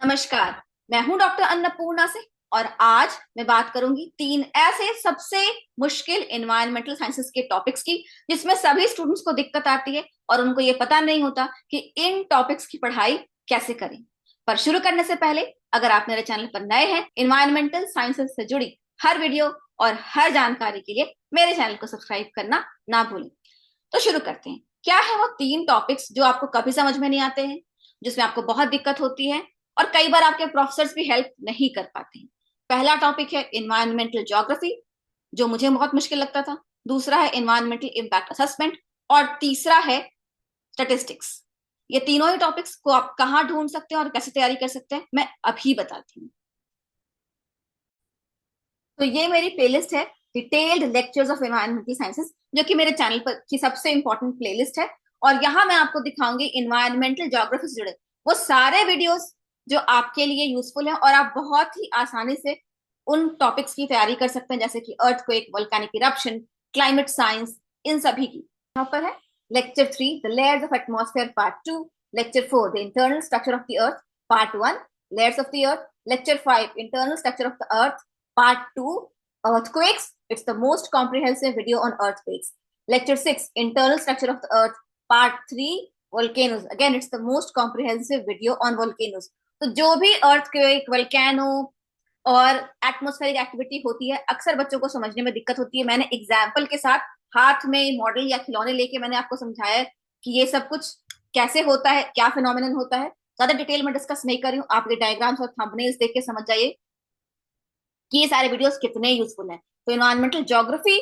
नमस्कार। मैं हूं डॉक्टर अन्नपूर्णा से। और आज मैं बात करूंगी तीन ऐसे सबसे मुश्किल एनवायरमेंटल साइंसेस के टॉपिक्स की जिसमें सभी स्टूडेंट्स को दिक्कत आती है और उनको ये पता नहीं होता कि इन टॉपिक्स की पढ़ाई कैसे करें। पर शुरू करने से पहले, अगर आप मेरे चैनल पर नए हैं, एनवायरमेंटल साइंसेस से जुड़ी हर वीडियो और हर जानकारी के लिए मेरे चैनल को सब्सक्राइब करना ना भूलें। तो शुरू करते हैं। क्या है वो तीन टॉपिक्स जो आपको कभी समझ में नहीं आते हैं, जिसमें आपको बहुत दिक्कत होती है और कई बार आपके प्रोफेसर्स भी हेल्प नहीं कर पाते हैं। पहला टॉपिक है इन्वायरमेंटल ज्योग्राफी, जो मुझे बहुत मुश्किल लगता था। दूसरा है इन्वायरमेंटल इम्पैक्ट असेसमेंट। और तीसरा है स्टेटिस्टिक्स। ये तीनों ही टॉपिक्स को आप कहाँ ढूंढ सकते हैं और कैसे तैयारी कर सकते हैं, मैं अभी बताती हूँ। तो ये मेरी प्लेलिस्ट है, detailed lectures of environmental sciences, जो कि मेरे चैनल पर की सबसे इंपॉर्टेंट प्लेलिस्ट है। और यहाँ मैं आपको दिखाऊंगी इन्वायरमेंटल ज्योग्राफी से जुड़े वो सारे वीडियोस जो आपके लिए यूजफुल हैं और आप बहुत ही आसानी से उन टॉपिक्स की तैयारी कर सकते हैं, जैसे कि earthquake, volcanic eruption, climate science, इन सभी की। यहाँ पर है lecture 3, the layers of atmosphere part 2। Lecture 4, the internal structure of the earth part 1, layers of the earth. Lecture 5, internal structure of the earth Part 2, Earthquakes. It's the most comprehensive video on earthquakes. Lecture 6, Internal Structure of the Earth. Part 3, Volcanoes. Again, it's the most comprehensive video on volcanoes. तो जो भी earthquake, volcano और atmospheric activity होती है, अक्सर बच्चों को समझने में दिक्कत होती है। मैंने एग्जाम्पल के साथ हाथ में मॉडल या खिलौने लेके मैंने आपको समझाया है कि ये सब कुछ कैसे होता है, क्या फिनोमिनन होता है। ज्यादा डिटेल में डिस्कस नहीं कर रही हूँ, आप ये डायग्राम्स और थंबनेल्स देख के समझ जाइए कि ये सारे वीडियोस कितने यूजफुल हैं। तो इन्वायरमेंटल ज्योग्राफी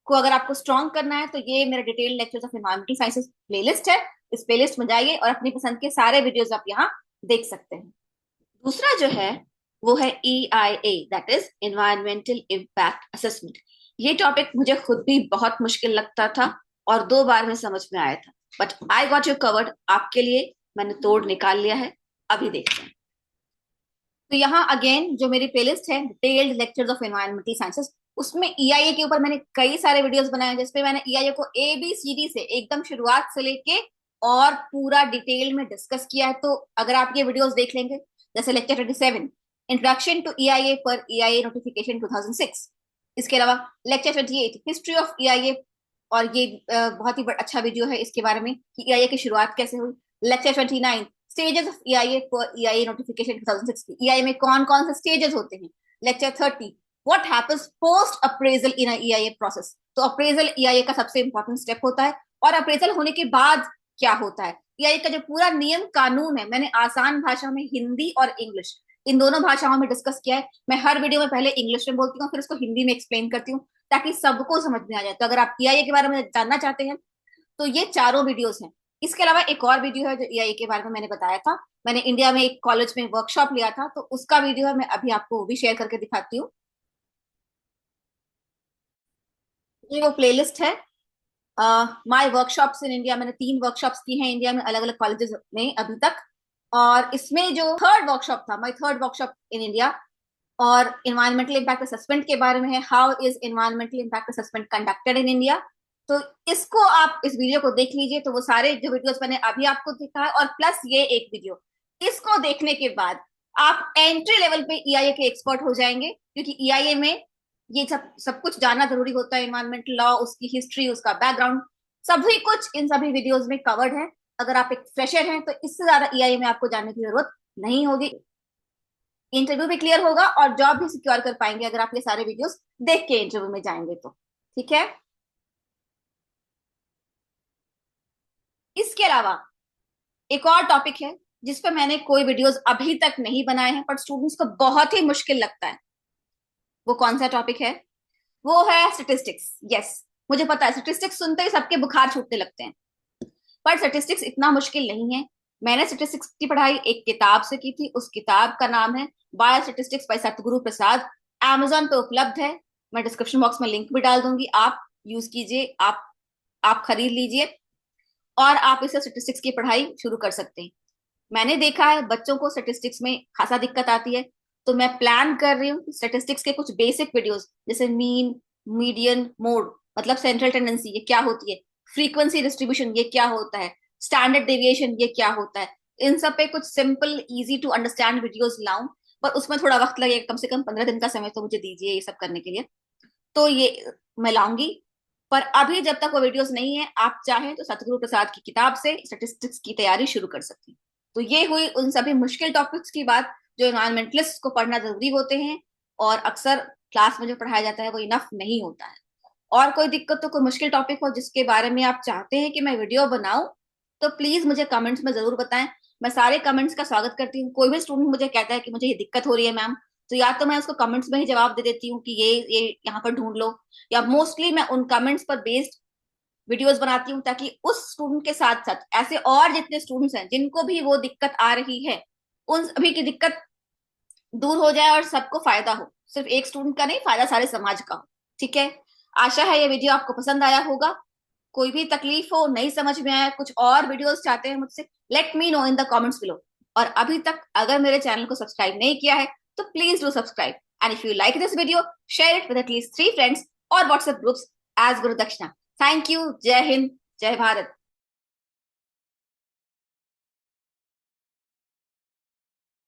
को अगर आपको स्ट्रॉन्ग करना है तो ये मेरा detail lectures of environmental sciences playlist है। इस प्लेलिस्ट में जाइए और अपनी पसंद के सारे वीडियोस आप यहाँ देख सकते हैं। दूसरा जो है वो है EIA, that is environmental impact assessment. ये टॉपिक मुझे खुद भी बहुत मुश्किल लगता था और 2 बार में समझ में आया था, but I got you covered. आपके लिए मैंने तोड़ निकाल लिया है। अभी देखते हैं। तो यहाँ अगेन जो मेरी प्लेलिस्ट है, detailed lectures of environmental sciences, उसमें EIA के ऊपर मैंने कई सारे वीडियोस बनाए हैं, जिसपे मैंने EIA को ABCD से एकदम शुरुआत से लेके और पूरा डिटेल में डिस्कस किया है। तो अगर आप ये वीडियोस देख लेंगे, जैसे लेक्चर 27, इंट्रोडक्शन टू EIA पर EIA नोटिफिकेशन 2006। इसके अलावा लेक्चर 28, हिस्ट्री ऑफ EIA, और ये बहुत ही अच्छा वीडियो है इसके बारे में कि EIA की शुरुआत कैसे हुई। लेक्चर 29, स्टेजेस ऑफ EIA पर EIA नोटिफिकेशन 2006। EIA में कौन कौन से स्टेजेस होते हैं। Lecture 30, what happens post appraisal in EIA process. तो अप्रेजल EIA का सबसे इंपॉर्टेंट स्टेप होता है, और अप्रेजल होने के बाद क्या होता है। EIA का जो पूरा नियम कानून है, मैंने आसान भाषा में हिंदी और इंग्लिश इन दोनों भाषाओं में डिस्कस किया है। मैं हर वीडियो में पहले इंग्लिश में बोलती हूँ, फिर उसको हिंदी में एक्सप्लेन करती हूँ, ताकि सबको समझ में आ जाए। तो अगर आप EIA के बारे में जानना चाहते हैं तो ये चारों वीडियोस हैं। इसके अलावा एक और वीडियो है जो EIA के बारे में मैंने बताया था। मैंने इंडिया में एक कॉलेज में वर्कशॉप लिया था, तो उसका वीडियो है, मैं अभी आपको वो भी शेयर करके दिखाती हूँ। ये वो प्लेलिस्ट है, माय वर्कशॉप्स इन इंडिया। मैंने 3 वर्कशॉप्स की हैं इंडिया में, अलग अलग कॉलेजेस में अभी तक। और इसमें जो थर्ड वर्कशॉप था, my third workshop in India, और इन्वायरमेंटल इम्पैक्ट असेसमेंट के बारे में है, how is environmental impact assessment conducted in India. तो इसको आप इस वीडियो को देख लीजिए। तो वो सारे जो वीडियोस मैंने अभी आपको दिखा है, और प्लस ये एक वीडियो, इसको देखने के बाद आप एंट्री लेवल पे EIA के एक्सपर्ट हो जाएंगे, क्योंकि EIA में ये सब सब कुछ जानना जरूरी होता है। इन्वायरमेंटल लॉ, उसकी हिस्ट्री, उसका बैकग्राउंड, सभी कुछ इन सभी वीडियोस में कवर्ड है। अगर आप एक फ्रेशर हैं तो इससे ज्यादा EIA में आपको जानने की जरूरत नहीं होगी। इंटरव्यू भी क्लियर होगा और जॉब भी सिक्योर कर पाएंगे अगर आप ये सारे वीडियोस देख के इंटरव्यू में जाएंगे तो। ठीक है। इसके अलावा एक और टॉपिक है जिस पर मैंने कोई वीडियोस अभी तक नहीं बनाए हैं, पर स्टूडेंट्स को बहुत ही मुश्किल लगता है। वो कौन सा टॉपिक है? वो है स्टेटिस्टिक्स। यस, मुझे पता है, स्टेटिस्टिक्स सुनते ही सबके बुखार छूटने लगते हैं, पर स्टेटिस्टिक्स इतना मुश्किल नहीं है। मैंने स्टेटिस्टिक्स की पढ़ाई एक किताब से की थी। उस किताब का नाम है बायो स्टेटिस्टिक्स बाय सतगुरु प्रसाद। Amazon पे उपलब्ध है, मैं डिस्क्रिप्शन बॉक्स में लिंक भी डाल दूंगी, आप यूज कीजिए, आप खरीद लीजिए और आप इससे स्टेटिस्टिक्स की पढ़ाई शुरू कर सकते हैं। मैंने देखा है बच्चों को स्टेटिस्टिक्स में खासा दिक्कत आती है, तो मैं प्लान कर रही हूँ स्टेटिस्टिक्स के कुछ बेसिक वीडियोस, जैसे मीन, मीडियन, मोड, मतलब सेंट्रल टेंडेंसी ये क्या होती है, फ्रीक्वेंसी डिस्ट्रीब्यूशन ये क्या होता है, स्टैंडर्ड डेविएशन ये क्या होता है, इन सब पे कुछ simple easy to understand videos लाऊं, पर उसमें थोड़ा वक्त लगेगा, कम से कम 15 दिन का समय तो मुझे दीजिए ये सब करने के लिए। तो ये मैं लाऊंगी, पर अभी जब तक वो वीडियोस नहीं है, आप चाहें तो सतगुरु प्रसाद की किताब से स्टैटिस्टिक्स की तैयारी शुरू कर सकती हैं। तो ये हुई उन सभी मुश्किल टॉपिक्स की बात जो इन्वायरमेंटलिस्ट को पढ़ना जरूरी होते हैं, और अक्सर क्लास में जो पढ़ाया जाता है वो इनफ नहीं होता है। और कोई दिक्कत तो कोई मुश्किल टॉपिक हो जिसके बारे में आप चाहते हैं कि मैं वीडियो बनाऊं, तो प्लीज मुझे कमेंट्स में जरूर बताएं। मैं सारे कमेंट्स का स्वागत करती हूँ। कोई भी स्टूडेंट मुझे कहता है कि मुझे ये दिक्कत हो रही है मैम, तो या तो मैं उसको कमेंट्स में ही जवाब दे देती हूँ कि ये यहाँ पर ढूंढ लो, या मोस्टली मैं उन कमेंट्स पर बेस्ड वीडियोस बनाती हूँ, ताकि उस स्टूडेंट के साथ साथ ऐसे और जितने स्टूडेंट्स हैं जिनको भी वो दिक्कत आ रही है, उन सभी की दिक्कत दूर हो जाए और सबको फायदा हो। सिर्फ एक स्टूडेंट का नहीं, फायदा सारे समाज का हो। ठीक है, आशा है ये वीडियो आपको पसंद आया होगा। कोई भी तकलीफ हो, नहीं समझ में आया, कुछ और वीडियोस चाहते हैं मुझसे, let me know in the comments below. और अभी तक अगर मेरे चैनल को सब्सक्राइब नहीं किया है तो please do subscribe, and if you like this video share it with at least 3 friends और व्हाट्सएप ग्रुप्स एज गुरु दक्षिणा। Thank you. जय हिंद, जय भारत।